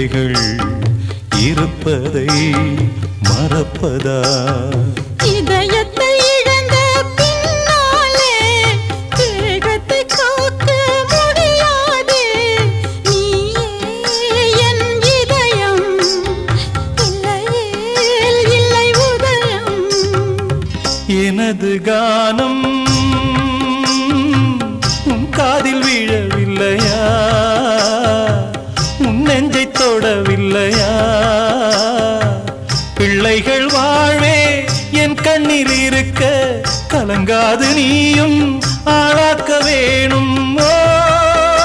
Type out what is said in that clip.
பிள்ளைகள் இருப்பதை மறப்பதா? இதயத்தை இழந்த பின்னாலே தேகத்தை காக்க முடியாதே. நீயே என் இதயம், இல்லையேல் இல்லை உதயம். எனது கானம் உன் காதில் வீழவில்லையா? உன் நெஞ்சை தொடவில்லையா? பிள்ளைகள் வாழ்வே என் கண்ணில் இருக்க கலங்காது நீயும்